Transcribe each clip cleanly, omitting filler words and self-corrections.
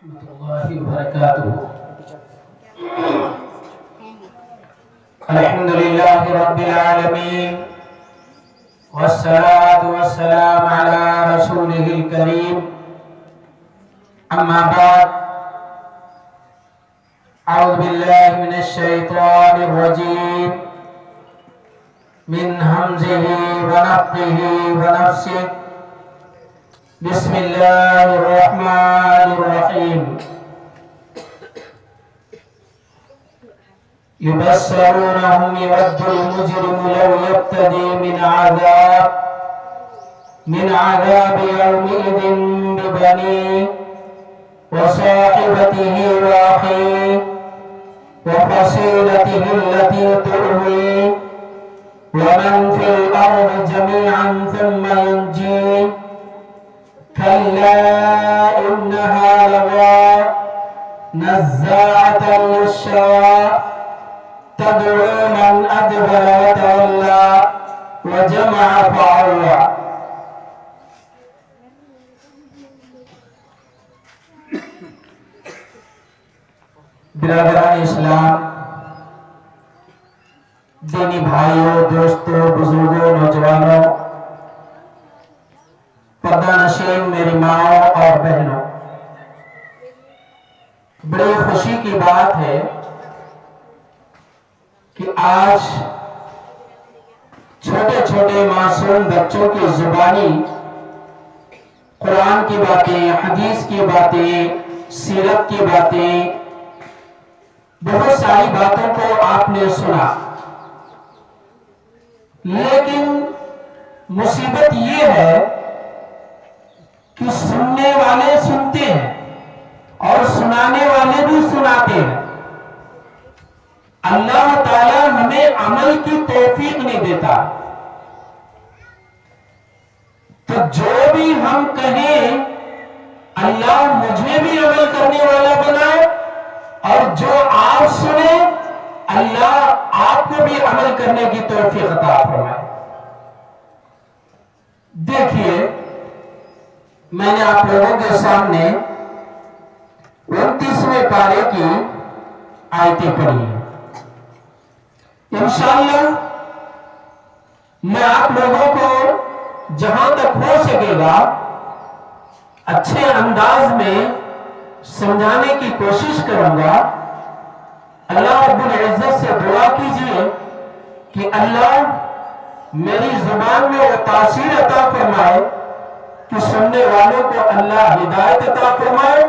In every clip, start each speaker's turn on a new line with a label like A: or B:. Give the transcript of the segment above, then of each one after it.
A: ورحمة الله وبركاته. الحمد لله رب العالمين والصلاة والسلام على رسوله الكريم. أما بعد، أعوذ بالله من الشيطان الرجيم من همزه ونفخه ونفسه. بسم الله الرحمن الرحيم. يبصرونهم يود المجرم لو يبتدي من عذاب يومئذ ببنيه وصاحبته وأخيه وفصيلته التي تؤويه ومن في الأرض جميعا ثم ينجيه كلا إنها لظى نزاعة للشوى تدعو من أدبر وتولى وجمع فأوعى. برادران اسلام، دینی بھائیوں، دوستوں، بزرگوں، نوجوانوں، پردہ نشین میری ماؤں اور بہنوں، بڑی خوشی کی بات ہے کہ آج چھوٹے چھوٹے معصوم بچوں کی زبانی قرآن کی باتیں، حدیث کی باتیں، سیرت کی باتیں، بہت ساری باتوں کو آپ نے سنا. لیکن مصیبت یہ ہے کہ سننے والے سنتے ہیں اور سنانے والے بھی سناتے ہیں. اللہ تعالی ہمیں عمل کی توفیق نہیں دیتا. تو جو بھی ہم کہیں اللہ مجھے بھی عمل کرنے والا بنائے، اور جو آپ سنیں اللہ آپ کو بھی عمل کرنے کی توفیق عطا فرمائے. دیکھیے، میں نے آپ لوگوں کے سامنے 29ویں پارے کی آیتیں پڑھی ہیں. انشاءاللہ میں آپ لوگوں کو جہاں تک ہو سکے گا اچھے انداز میں سمجھانے کی کوشش کروں گا. اللہ رب العزت سے دعا کیجئے کہ اللہ میری زبان میں وہ تاثیر عطا فرمائے کہ سننے والوں کو اللہ ہدایت عطا فرمائے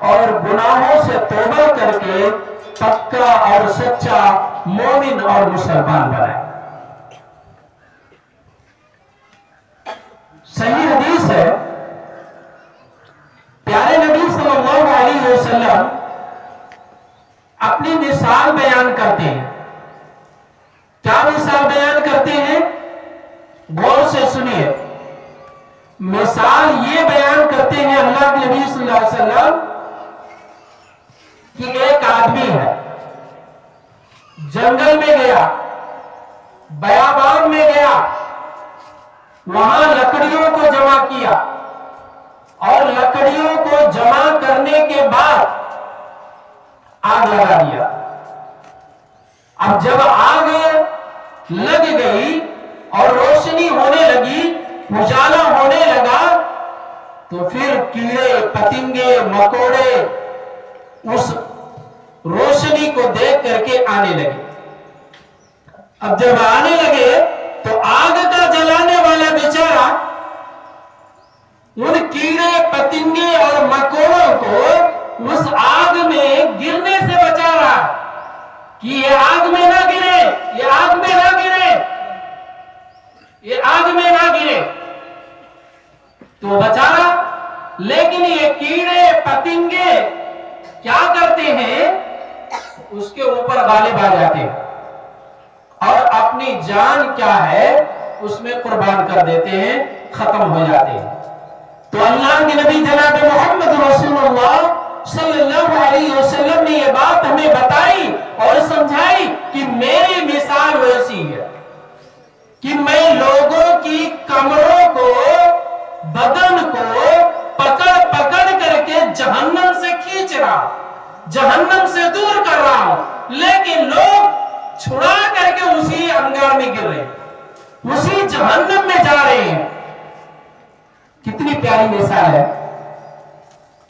A: اور گناہوں سے توبہ کر کے پکا اور سچا مومن اور مسلمان بنائے. صحیح حدیث ہے، پیارے نبی صلی اللہ علیہ وسلم اپنی مثال بیان کرتے ہیں. کیا مثال بیان کرتے ہیں؟ غور سے سنیے. مثال یہ بیان کرتے ہیں اللہ کے نبی صلی اللہ علیہ وسلم کہ ایک آدمی ہے، جنگل میں گیا، بیابان میں گیا، وہاں لکڑیوں کو جمع کیا اور لکڑیوں کو جمع کرنے کے بعد آگ لگا دیا. اب جب آگ لگ گئی اور روشنی ہونے لگی، اجالا ہونے لگا، تو پھر کیڑے پتنگے مکوڑے اس روشنی کو دیکھ کر کے آنے لگے. اب جب آنے لگے تو آگ کا جلانے والا بیچارہ ان کیڑے پتنگے اور مکوڑوں کو اس آگ میں گرنے سے بچا رہا کہ یہ آگ میں نہ گرے، یہ آگ میں نہ گرے، یہ آگ میں نہ گرے، تو بچا رہا. لیکن یہ کیڑے پتنگے کیا کرتے ہیں؟ اس کے اوپر غالب آ جاتے ہیں اور اپنی جان کیا ہے اس میں قربان کر دیتے ہیں، ختم ہو جاتے ہیں. تو اللہ کے نبی جناب محمد رسول اللہ صلی اللہ علیہ وسلم نے یہ بات ہمیں بتائی اور سمجھائی کہ میری مثال ویسی ہے کہ میں لوگوں کی کمروں کو، بدن کو پکڑ پکڑ کر کے جہنم سے کھینچ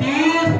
A: 30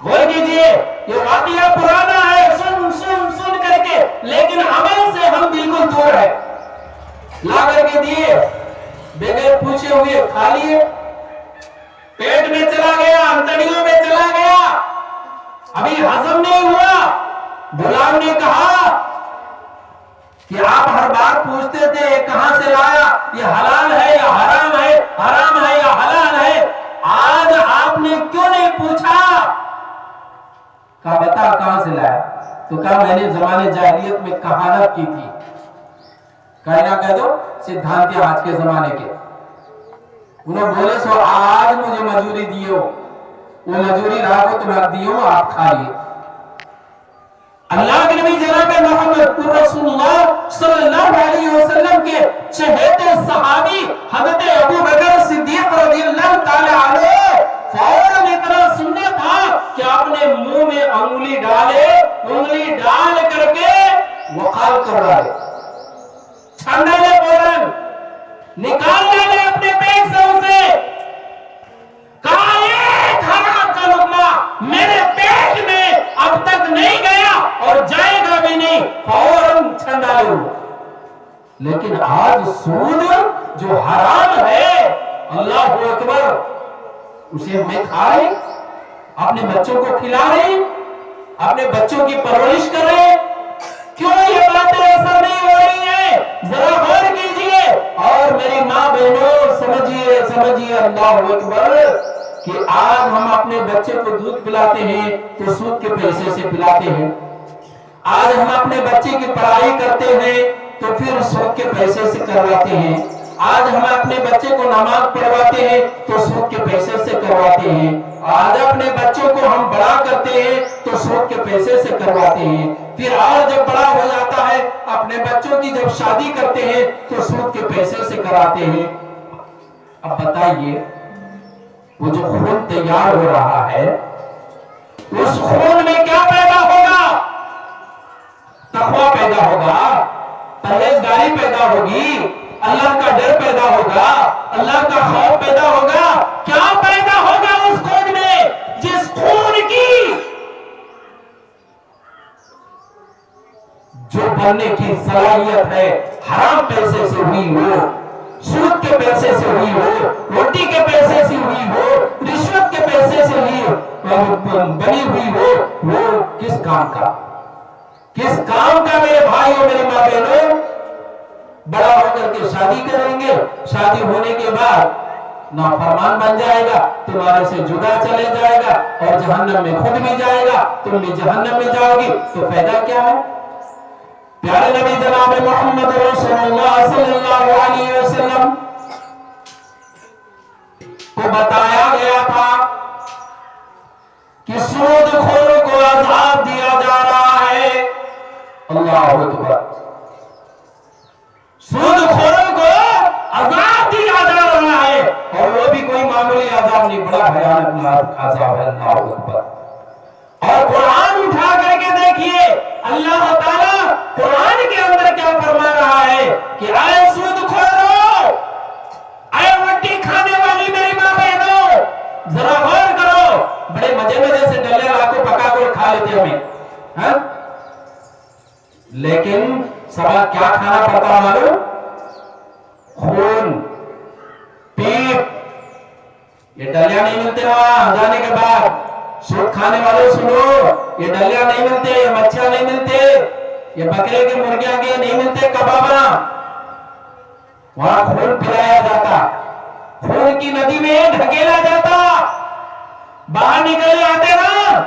A: غور کیجئے، یہ واقعہ پرانا ہے سن سن سن کر کے، لیکن عمل سے ہم بالکل دور ہے۔ لا کر کے دیے، بغیر پوچھے ہوئے کھا لیے، پیٹ میں چلا گیا، انتڑیوں میں چلا گیا، ابھی ہضم نہیں ہوا۔ غلام نے کہا کہ آپ ہر بار پوچھتے تھے یہ کہاں سے لایا، یہ حلال ہے یا حرام ہے، حرام ہے یا حلال ہے، آج آپ نے کیوں نہیں پوچھا؟ کہا بتا کہاں سے لایا؟ تو کہا میں نے زمانے جاہلیت میں کہانت کی تھی۔ کہنا کہہ دو سدھانت آج کے زمانے کے۔ انہوں بولے سو آج مجھے مجوری دیو، وہ مجوری رہا کو تمہیں دیو، آپ کھا لیے۔ اللہ کے نبی جناب محمد رسول اللہ صلی اللہ علیہ وسلم کے چہیتے صحابی حضرت ابو بکر صدیق رضی اللہ تعالی عنہ فوراً اتنا سننا تھا کہ آپ نے منہ میں انگلی ڈالے، انگلی ڈال کر کے وقال کر ڈالے، چھان ڈالے، فوراً نکال ڈالے اپنے پیٹ سے اسے، کہا ایک حرام کا لقمہ میرے پیٹ میں اب تک نہیں گیا اور جائے گا بھی نہیں، فوراً چھان ڈالے۔ لیکن آج سود جو حرام ہے، اللہ اکبر، اسے ہمیں کھا رہے، اپنے بچوں کو کھلا رہے، اپنے بچوں کی پرورش کر رہے۔ کیوں یہ باتیں اثر نہیں ہو رہی ہیں؟ ذرا غور کیجئے۔ اور میری ماں بہنوں سمجھیے اللہ اکبر کہ آج ہم اپنے بچے کو دودھ پلاتے ہیں تو سود کے پیسے سے پلاتے ہیں، آج ہم اپنے بچے کی پڑھائی کرتے ہیں تو پھر سود کے پیسے سے کرواتے ہیں، آج ہم اپنے بچے کو نماز پڑھواتے ہیں تو سود کے پیسے سے کرواتے ہیں، آج اپنے بچوں کو ہم بڑا کرتے ہیں تو سود کے پیسے سے کرواتے ہیں، پھر اور جب بڑا ہو جاتا ہے اپنے بچوں کی جب شادی کرتے ہیں تو سود کے پیسے سے کراتے ہیں۔ اب بتائیے وہ جو خون تیار ہو رہا ہے اس خون میں کیا پیدا ہوگا؟ تقویٰ پیدا ہوگا، پرہیزگاری پیدا ہوگی، اللہ کا ڈر پیدا ہوگا، اللہ کا خوف پیدا ہوگا۔ کیا پیدا ہوگا اس خون میں؟ جس خون کی جو بننے کی صلاحیت ہے حرام پیسے سے ہوئی ہو، سود کے پیسے سے ہوئی ہو، روٹی کے پیسے سے ہوئی ہو، رشوت کے پیسے سے بنی ہوئی ہو، وہ کس کام کا؟ کس کام کا میرے بھائی اور میری ماں بہنوں؟ بڑا ہو کر کے شادی کریں گے، شادی ہونے کے بعد نافرمان بن جائے گا، تمہارے سے جدا چلے جائے گا اور جہنم میں خود بھی جائے گا، تم بھی جہنم میں جاؤ گی، تو فائدہ کیا ہے؟ پیارے نبی جناب محمد رسول اللہ صلی اللہ علیہ وسلم کو بتایا گیا تھا کہ سود خوروں کو عذاب دیا جا رہا ہے۔ اللہ اکبر، سود خوروں کو عذاب دیا جا رہا ہے، اور وہ بھی کوئی معمولی عذاب نہیں، بڑا بھیانک عذاب ہے۔ اللہ اکبر۔ اور قرآن اٹھا کر کے دیکھیے اللہ تعالیٰ قرآن کے اندر کیا فرما رہا ہے کہ اے سود خورو، اے وٹی کھانے والی میری ماں بہنوں، ذرا غور کرو۔ بڑے مزے سے ڈلے لاکھوں پکا کر کھا لیتے ہمیں، لیکن سوال کیا کھانا پڑتا معلوم؟ خون، پیپ۔ یہ ڈلیاں نہیں ملتے وہاں جانے کے بعد، سود کھانے والے سنو، یہ ڈلیاں نہیں ملتے، یہ مچھیاں نہیں ملتے، یہ بکرے کے مرغیاں کے نہیں ملتے کباباں، وہاں خون پلایا جاتا، خون کی ندی میں ڈھکیلا جاتا، باہر نکل جاتے نا،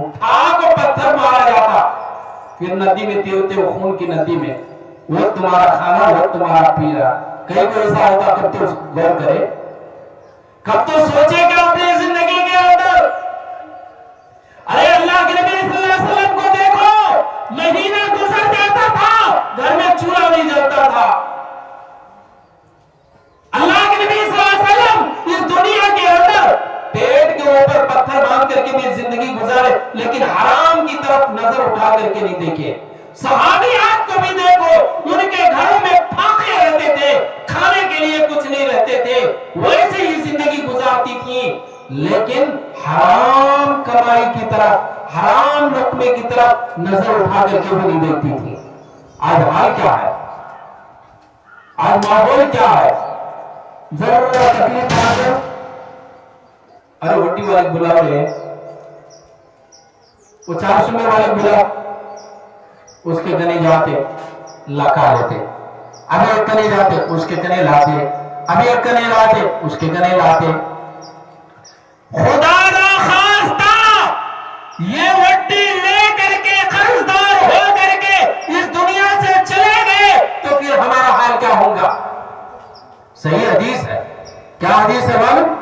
A: اٹھا کو پتھر مارا جاتا، پھر ندی میں تیرتے ہو، خون کی ندی میں، وہ تمہارا کھانا، وہ تمہارا پینا۔ کہیں کو ایسا ہوتا کب تو غور کرے، کب تو سوچے کہ اپنی زندگی کے اندر، ارے اللہ کے نبی صلی اللہ علیہ وسلم کو دیکھو، مہینہ گزر جاتا تھا گھر میں چولہا نہیں جلتا تھا۔ اللہ کے نبی صلی اللہ علیہ وسلم اس دنیا کے اندر پیٹ کے اوپر پتھر باندھ کر کے بھی زندگی گزارے، لیکن حرام کی طرف نظر اٹھا کر کے نہیں دیکھے۔ صحابیات کو بھی دیکھو، ان کے گھروں میں پھاقے رہتے تھے، کھانے کے لیے کچھ نہیں رہتے تھے، ویسے ہی زندگی گزارتی تھی، لیکن حرام کمائی کی طرف، حرام لقمے کی طرف نظر اٹھا کر کے وہ نہیں دیکھتی تھی۔ آج حال کیا ہے، آج ماحول کیا ہے، ذرا تکلیف آ جائے، ارے وٹی والے بلا رہے، وہ 400 میں والے بلا، اس کے کنے جاتے لکا لیتے، ابھی ایک کنے جاتے اس کے کنے لاتے، ابھی ایک کنے لاتے اس کے کنے لاتے۔ خدا نہ خواستہ یہ وٹی لے کر کے قرضدار ہو کر کے اس دنیا سے چلے گئے تو پھر ہمارا حال کیا ہوگا؟ صحیح حدیث ہے، کیا حدیث ہے معلوم؟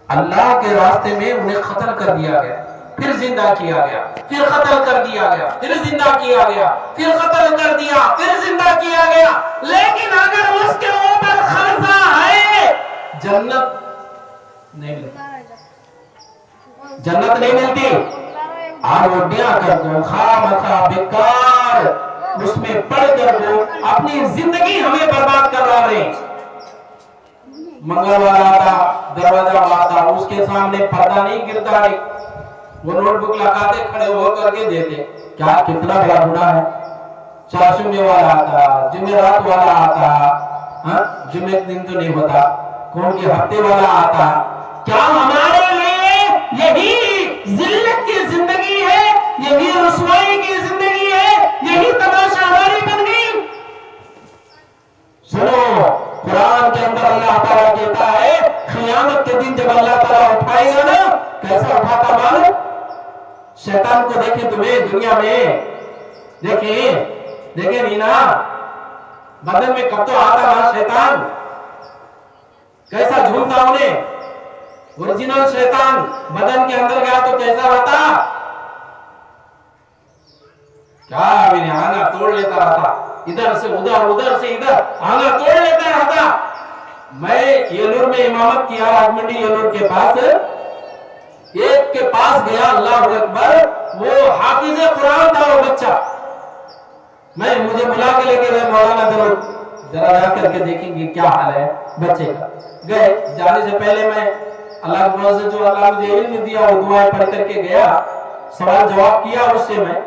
A: اللہ کے راستے میں انہیں قتل کر دیا گیا، پھر زندہ کیا گیا، پھر قتل کر دیا گیا، پھر زندہ کیا گیا، پھر قتل کر دیا، پھر زندہ کیا گیا، لیکن اگر اس کے اوپر قرضہ ہے، جنت نہیں ملتی، جنت نہیں ملتی۔ اور وڈیاں کر دو، خواہ مخواہ بیکار اس میں پڑھ کر دو، اپنی زندگی ہمیں برباد کروا رہے ہیں۔ منگلوار آتا، دروازہ آتا، اس کے سامنے پردہ نہیں گرتا ہے، وہ نوٹ بک لگاتے کھڑے ہو کر کے دیتے، کیا کتنا بڑا گناہ ہے۔ 400 والا آتا، جمعرات والا آتا، جمعے دن تو نہیں ہوتا، کون کے ہفتے والا آتا، کیا ہمارے لیے یہی ذلت کی زندگی ہے، یہی رسوائی کی زندگی ہے، یہی تماشا ہماری بن گئی؟ سنو، قرآن کے اندر اللہ تعالیٰ کہتا ہے قیامت کے دن جب اللہ تعالیٰ اٹھائے گا نا، کیسا اٹھاتا معلوم؟ شیطان کو دیکھیں تمہیں دنیا میں، دیکھیں نینا بدن میں کب تو آتا نا شیطان، کیسا جھومتا انہیں، اوریجنل شیطان بدن کے اندر گیا تو کیسا رہتا؟ کیا بھی نہیں، آنگا توڑ لیتا رہتا، ادھر سے ادھر، ادھر سے ادھر، آنگا توڑ لیتا رہتا۔ میں یلور میں امامت کیا، راجمنڈی یلور کے پاس، ایک کے پاس گیا، اللہ اکبر، وہ حافظ قرآن تھا وہ بچہ، مجھے بلا کے لے کے گئے، مولانا ذرا جا کر کے دیکھیں گے کیا حال ہے بچے کا۔ گئے، جانے سے پہلے میں اللہ کی مدد سے جو اللہ مجھے علم دیا وہ دعائیں پڑھ کر کے گیا، سوال جواب کیا اس سے، میں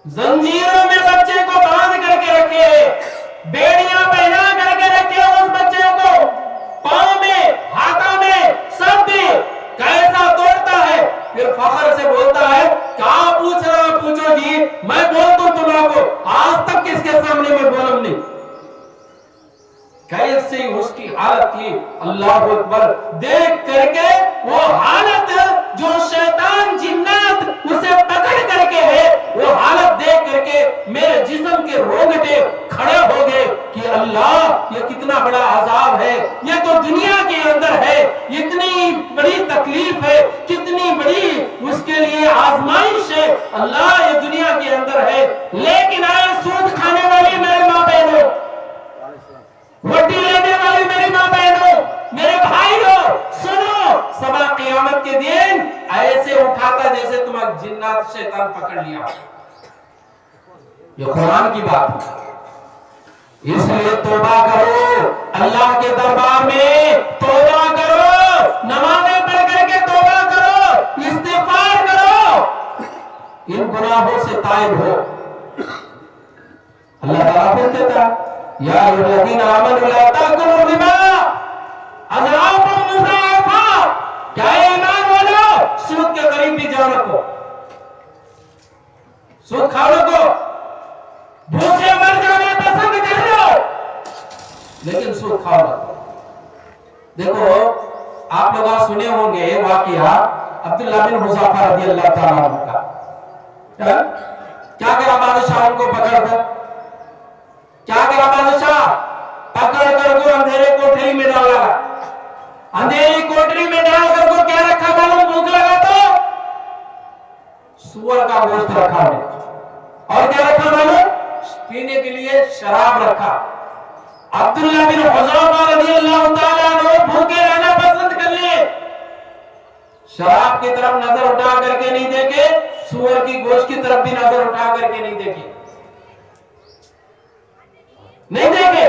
A: زنجیروں میں بچے کو باندھ کر کے رکھے، بیڑیاں پہنا کر کے رکھے اس بچے کو، پاؤں میں، ہاتھوں میں، سب میں، کیسا توڑتا ہے، پھر فخر سے بولتا ہے کیا پوچھ رہا، پوچھو جی، میں بولتا ہوں تم لوگوں کو، آج تک کس کے سامنے میں بولم نہیں۔ کیسے اس کی حالت تھی، اللہ اکبر، دیکھ کر کے وہ حالت جو شیطان جنات اسے پکڑ کر کے ہے، وہ حالت دیکھ کر کے میرے جسم کے رونگٹے کھڑے ہو گئے کہ اللہ یہ کتنا بڑا عذاب ہے، یہ تو دنیا کے اندر ہے، اتنی بڑی تکلیف ہے، کتنی بڑی اس کے لیے آزمائش ہے، اللہ یہ دنیا کے اندر ہے۔ لیکن آئے سود کھانے والی میرے ماں بہنوں، وٹی لینے والی میری ماں بہنوں، میرے بھائیوں، سنو، صبح قیامت کے دن ایسے اٹھاتا جیسے تمہیں جنات شیطان پکڑ لیا۔ یہ قرآن کی بات ہے، اس لیے توبہ کرو، اللہ کے دربار میں توبہ کرو، نمازیں پڑھ کر کے توبہ کرو، استغفار کرو، ان گناہوں سے تائب ہو۔ اللہ تعالیٰ پھر کہتا یا ایھا الذین آمنوا لا تأکلوا الربا اضعافا مضاعفا، کیا ایمان والو سود کے قریب بھی جان رکھو، سود کھاؤ کو بھوکے مر جانا پسند کر لو، لیکن سود کھاؤ رکھو۔ دیکھو آپ لوگ سنے ہوں گے واقعہ عبداللہ بن حذافہ رضی اللہ تعالیٰ عنہ کا، کیا کرا بادشاہ ان کو پکڑ کر، کیا کرا بادشاہ پکڑ کر کو اندھیرے کوٹری میں ڈالا، اندھیری کوٹری میں ڈال کر کو کیا رکھا معلوم، بھوک لگا تو سور کا گوشت رکھا ہے، اور کیا رکھا معلوم، پینے کے لیے شراب رکھا۔ عبداللہ بن حذافہ رضی اللہ تعالیٰ عنہ بھوکے رہنا پسند کر لیے، شراب کی طرف نظر اٹھا کر کے نہیں دیکھے، سور کی گوشت کی طرف بھی نظر اٹھا کر کے نہیں دیکھے، نہیں دیکھے،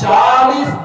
A: 40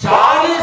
A: 40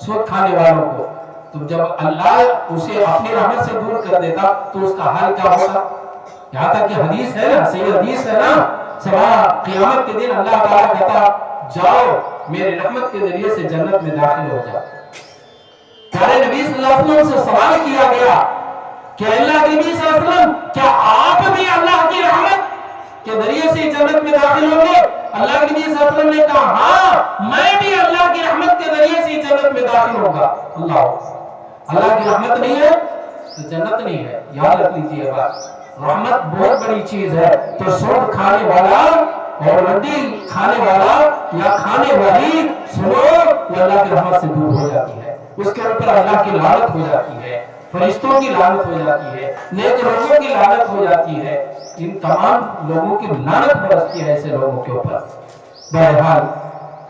A: سود کھانے والوں کو، تو جب اللہ اسے اپنی رحمت سے دور کر دیتا تو اس کا حال کیا ہوتا؟ یہاں تک کہ حدیث ہے نا، صحیح حدیث ہے نا، قیامت کے دن اللہ تعالیٰ کہتا جاؤ میرے رحمت کے ذریعے سے جنت میں داخل ہو جاؤ۔ پیارے نبی صلی اللہ علیہ وسلم سے سوال کیا گیا کہ اللہ کے نبی صلی اللہ علیہ وسلم کیا آپ بھی اللہ کی رحمت کے ذریعے سے جنت میں داخل ہوں گے؟ اللہ کے نبی صلی اللہ علیہ وسلم نے کہا ہاں میں بھی اللہ کی رحمت کے ذریعے سے جنت میں داخل ہوں گا۔ اللہ کی رحمت نہیں ہے تو جنت نہیں ہے، یاد رکھ لیجیے بات، رحمت بہت بڑی چیز ہے۔ تو سود کھانے والا اور رڈی کھانے والا یا کھانے والی سنو وہ اللہ کی رحمت سے دور ہو جاتی ہے، اس کے اوپر اللہ کی لعنت ہو جاتی ہے، فرشتوں کی لعنت ہو جاتی ہے، نیک لوگوں کی لعنت ہو جاتی ہے، ان تمام لوگوں کی لعنت برستی ہے ایسے لوگوں کے اوپر۔ بہرحال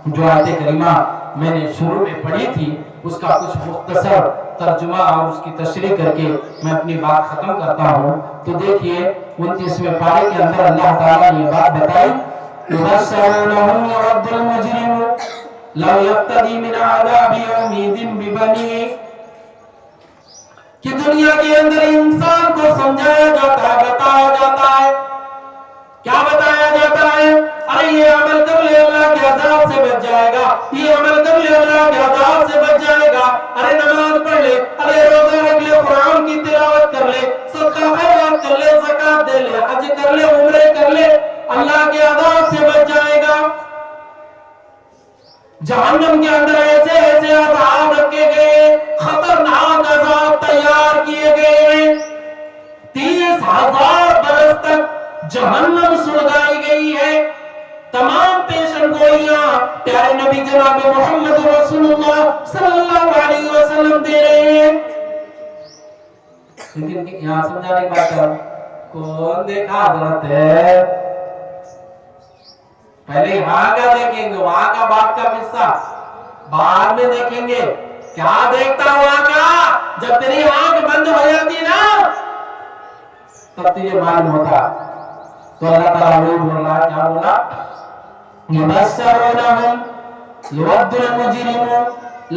A: جو آیت کریمہ میں نے شروع میں پڑھی تھی اس کا کچھ مختصر ترجمہ اور اس کی تشریح کر کے میں اپنی بات ختم کرتا ہوں۔ تو دیکھیے 29ویں پارے کے اندر اللہ تعالیٰ نے یہ بات بتائی، يُبَشَّرُونَهُمْ يَوَدُّ الْمُجْرِمُ لَوْ يَفْتَدِي مِنْ عَذَابِ يَوْمِئِذٍ بِبَنِيهِ، کہ دنیا کے اندر انسان کو سمجھایا جاتا ہے، بتایا جاتا ہے، کیا بتایا جاتا ہے؟ ارے یہ عمل کر لے اللہ کے عذاب سے بچ جائے گا، یہ عمل کر لے اللہ کے عذاب سے بچ جائے گا، ارے نماز پڑھ لے، ارے روزہ رکھ لے، قرآن کی تلاوت کر لے، صدقہ خیرات کر لے، زکات دے لے، حج کر لے، عمرے کر لے، اللہ کے عذاب سے بچ جائے گا۔ جہنم کے اندر ایسے ایسے عذاب رکھے گئے، خطرناک عذاب تیار کیے گئے، 30,000 برس تک جہنم سلگائی گئی ہے۔ تمام پیشن گوئیاں پیارے نبی جناب محمد رسول اللہ صلی اللہ علیہ وسلم دے رہے ہیں۔ لیکن یہاں سمجھانے کی بات کروں، کون دیکھا حضرت ہے؟ پہلے یہاں کا دیکھیں گے، وہاں کا بات کا قصہ بعد میں دیکھیں گے۔ کیا دیکھتا وہاں کا؟ جب تیری آنکھ بند ہو جاتی نا تب تجھے معلوم ہوتا۔ تو اللہ تعالیٰ بول رہا ہے، کیا بولا؟ يُبَشَّرُونَهُمْ يَوَدُّ الْمُجْرِمُ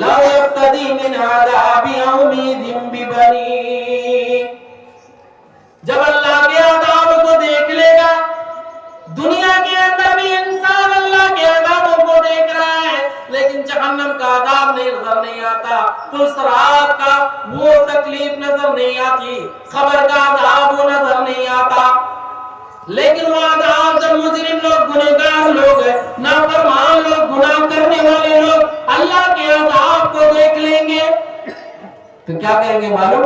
A: لَوْ يَفْتَدِي مِنْ عَذَابِ يَوْمِئِذٍ بِبَنِيهِ، جب اللہ کے عذاب کو دیکھ لے گا، دنیا کے اندر بھی انسان اللہ کے عذابوں کو دیکھ رہا ہے لیکن جہنم کا عذاب نظر نہیں آتا، پلسرات کا وہ تکلیف نظر نہیں آتی، قبر کا عذاب وہ نظر نہیں آتا، لیکن وہ عذاب جب مجرم لوگ، گنہگار لوگ، نافرمان لوگ، گناہ کرنے والے لوگ اللہ کے عذاب کو دیکھ لیں گے تو کیا کہیں گے معلوم؟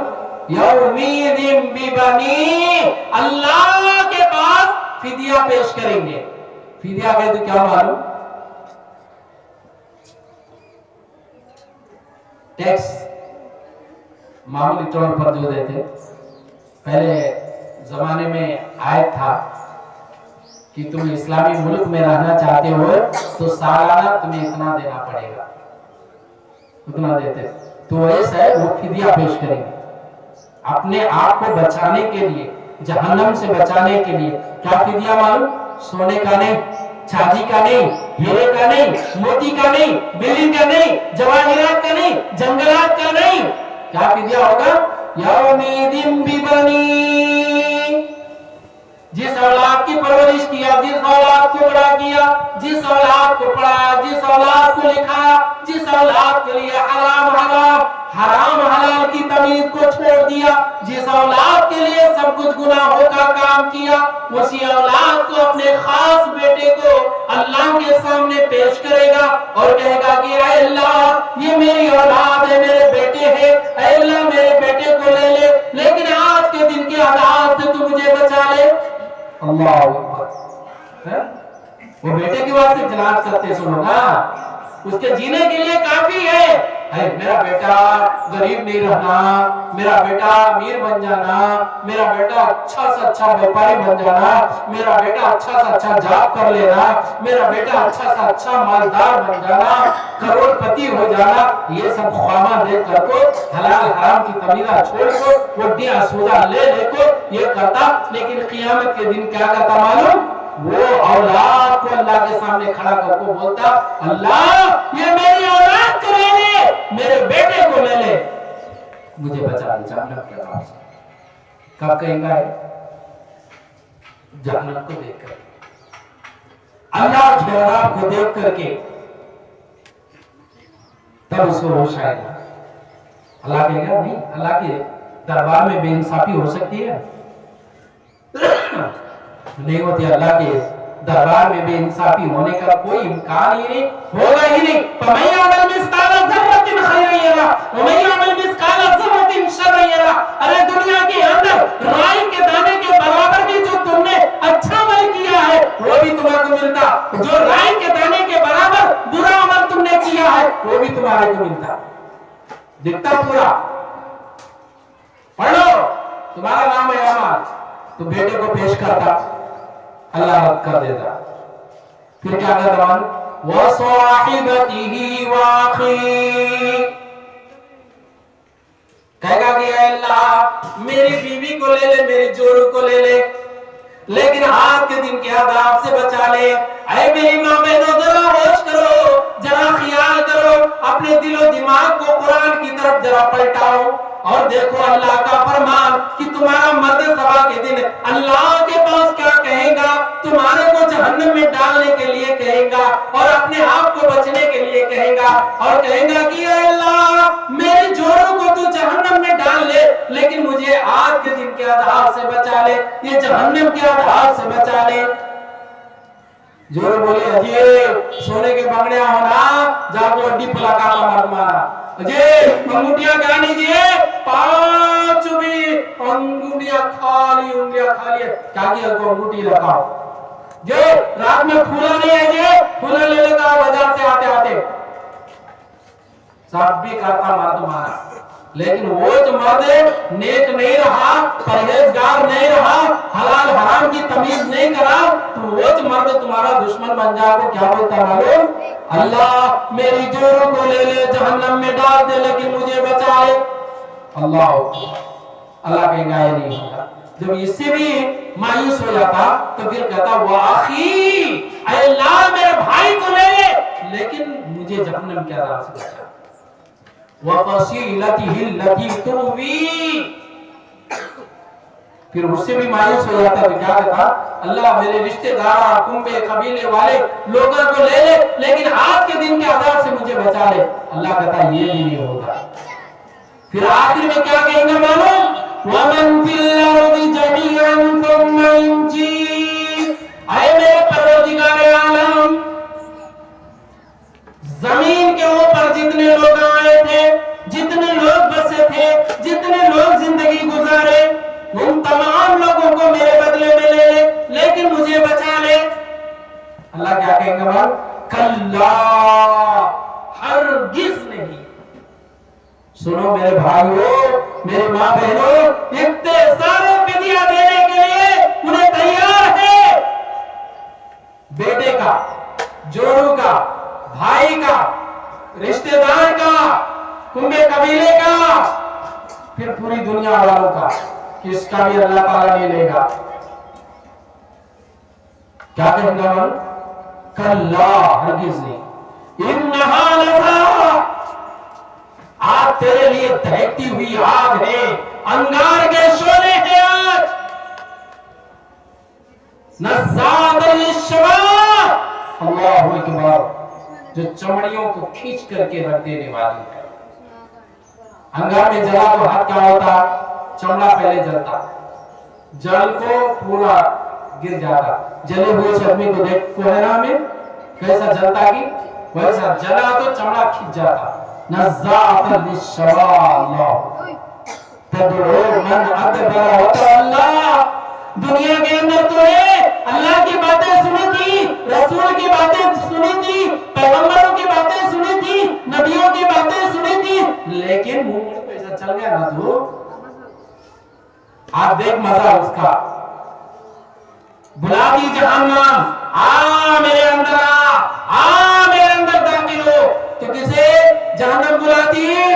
A: یومئذ ببنی، اللہ کے پاس فدیہ پیش کریں گے۔ فدیہ کہتے تو کیا معلوم؟ ٹیکس معمولی طور پر جو دیتے، پہلے زمانے میں آیت تھا کہ تم اسلامی ملک میں رہنا چاہتے ہو تو سالانہ تمہیں اتنا دینا پڑے گا، اتنا دیتے، تو ایسا ہے وہ فدیہ پیش کریں گے اپنے آپ کو بچانے کے لیے، جہنم سے بچانے کے لیے۔ کیا فدیہ معلوم؟ سونے کا نہیں، چاندی کا نہیں، ہیرے کا نہیں، موتی کا نہیں، بلی کا نہیں، جواہرات کا نہیں، جنگلات کا نہیں، کیا فدیہ ہوگا؟ یومئذ ببنی، جس اولاد کی پرورش کیا، جس اولاد کو بڑا کیا، جس اولاد کو پڑھایا، جس اولاد کو لکھایا، جس اولاد کے لیے حرام حلال، حرام حلال کی تمیز کو چھوڑ دیا، جس اولاد کے لیے سب کچھ گناہوں کا کام کیا، اسی اولاد کو اپنے خاص بیٹے کو اللہ کے سامنے پیش کرے گا اور کہے گا کہ اے اللہ یہ میری اولاد ہے، میرے بیٹے ہیں، اے اللہ میرے بیٹے کو لے لے، لیکن آج کے دن کے عذاب سے تو مجھے بچا لے۔ اللہ اکبر، وہ بیٹے کی واسطے جنات کرتے سنو نا، اس کے جینے کے لیے کافی ہے، میرا بیٹا غریب نہیں رہنا، میرا بیٹا امیر بن جانا، میرا بیٹا اچھا سے اچھا بیپاری بن جانا، میرا بیٹا اچھا سے اچھا جاب کر لینا، میرا بیٹا اچھا سے اچھا مالدار بن جانا، کروڑ پتی ہو جانا، یہ سب خواہاں دیکھ کر کو حلال حرام کی تمیزہ چھوڑ کو وڈیاں سودا لے لے کو یہ کرتا، لیکن قیامت کے دن کیا کرتا معلوم؟ وہ اولاد کو اللہ کے سامنے کھڑا کر کو بولتا، اللہ یہ میری اولاد کرے لے، میرے بیٹے کو لے لے، مجھے بچا لے جہنم کے عذاب سے۔ کب کہیں گا جہنم کو دیکھ کر، اللہ کے عذاب کو دیکھ کر کے، تب اس کو ہوش آئے گا۔ اللہ کہے گا نہیں، اللہ کے دربار میں بے انصافی ہو سکتی ہے؟ نہیں ہوتی۔ اللہ کے دربار میں بے انصافی ہونے کا کوئی امکان ہی نہیں، ہوگا ہی نہیں۔ فَمَن يَعْمَلْ مِثْقَالَ ذَرَّةٍ خَيْرًا يَرَهُ وَمَن يَعْمَلْ مِثْقَالَ ذَرَّةٍ شَرًّا يَرَهُ۔ ارے دنیا کے اندر رائی کے دانے کے برابر بھی جو تم نے اچھا عمل کیا ہے وہ بھی تمہارے کو ملتا، جو رائی کے دانے کے برابر برا عمل تم نے کیا ہے وہ بھی تمہارے کو ملتا، دکھتا پورا۔ پڑھو، تمہارا نام ہے اعمال، تو بیٹے کو پیش کرتا، اللہ رد کر دیتا۔ پھر کیا کہتا ہے؟ وَصَاحِبَتِهِ وَأَخِيهِ، کہے گا کہ اے اللہ میری بیوی کو لے لے، میری جوڑوں کو لے لے، لیکن آج کے دن کے عذاب سے بچا لے۔ اے میری ماں بہنوں ذرا ہوش کرو، ذرا خیال کرو، اپنے دل و دماغ کو قرآن کی طرف ذرا پلٹاؤ اور دیکھو اللہ کا فرمان کہ تمہارا مرد سبا کے دن اللہ کے پاس کیا کہے گا، تمہارے کو جہنم میں ڈالنے کے لیے کہے گا اور اپنے آپ کو بچنے کے لیے کہے گا، اور کہے گا کہ اے اللہ میری جوڑوں کو تو جہنم میں ڈال لے، لیکن مجھے آج کے دن کے عذاب سے بچا لے، یہ جہنم کے عذاب سے بچا لے۔ جوڑ بولے اجی سونے کے بنگڑیاں ہونا، جا کو اڈی پلا کا مرد مارا، اجی انگوٹیاں کہا نیجیے، 5 بھی انگوٹیاں خالی، انگلیاں خالی ہے، کیا کیا کو انگوٹی لگاؤ، جو رات میں پھولا نہیں ہے جی، پھولا لے لگا بازار سے آتے آتے، سب بھی کرتا مرد مارا، لیکن وہ جو مرد نیک نہیں رہا، پرہیزگار نہیں رہا، حلال حرام کی تمیز نہیں کرا، تو وہ جو مرد تمہارا دشمن بن جائے گا، کیا بولتا معلوم؟ اللہ میری جوڑوں کو لے لے، جہنم میں ڈال دے، لیکن مجھے بچا لے۔ اللہ کہیں گا یہ نہیں ہوگا۔ جب اس سے بھی مایوس ہو جاتا تو پھر کہتا وَأَخِي، اے اللہ میرے بھائی کو لے لے، لیکن مجھے جہنم کے عذاب سے بچا۔ وَفَصِيلَتِهِ الَّتِي تُؤْوِي، پھر اس سے بھی مایوس ہو جاتا تو کیا کہتا اللہ میرے رشتہ دار، کنبے، قبیلے والے لوگوں کو لے لے، لیکن آج کے دن کے عذاب سے مجھے بچا لے۔ اللہ کہتا یہ بھی نہیں ہوگا۔ پھر آخر میں کیا کہیں گے معلوم؟ وَمَن فِي الْأَرْضِ جَمِيعًا ثُمَّ يُنْجِيهِ، اے میرے پروردگار عالم، زمین کے اوپر جتنے لوگ آئے تھے، جتنے لوگ بسے تھے، جتنے لوگ زندگی گزارے، ان تمام لوگوں کو میرے بدلے میں لے لے، لیکن مجھے بچا لے۔ اللہ کیا کہیں گے بھائی؟ کلا، ہرگز نہیں۔ سنو میرے بھائیوں، میرے ماں بہنوں، اتنے سارے فدیہ دینے کے لیے انہیں تیار ہے، بیٹے کا، جوڑوں کا، بھائی کا، رشتہ دار کا، کنبے قبیلے کا، پھر پوری دنیا والوں کا، کس کا بھی اللہ تعالیٰ نہیں لے گا۔ کیا کہیں گا من؟ کلا، ہرگز نہیں۔ انہا لظا، آج تیرے لیے دہکتی ہوئی آگ ہے، انگار کے شعلے ہیں آج، نزاعۃ للشوا، اللہ اکبر، جو چمڑیوں کو کھینچ کر کے رکھ دینے والی ہے۔ انگار میں جلا تو ہاتھ کیا ہوتا؟ چمڑا پہلے جلتا، جل کو پورا گر جاتا، جلے ہوئے آدمی کو دیکھ کوہرا میں کیسا جلتا کی ویسا جلا تو چمڑا کھینچ جاتا۔ نزاعۃ للشوا، اللہ تدعو من ادبر وتولى، دنیا کے اندر تو نے اللہ کی باتیں سنی تھی، رسول کی باتیں سنی تھی، پیغمبروں کی باتیں سنی تھی، نبیوں کی باتیں سنی تھی، لیکن منہ موڑ پہ ایسا چل گیا نا تو آپ دیکھ مزہ اس کا، بلاتی جہنم، آ میرے اندر آ میرے اندر داخل ہو، تو کسے جہنم بلاتی ہے؟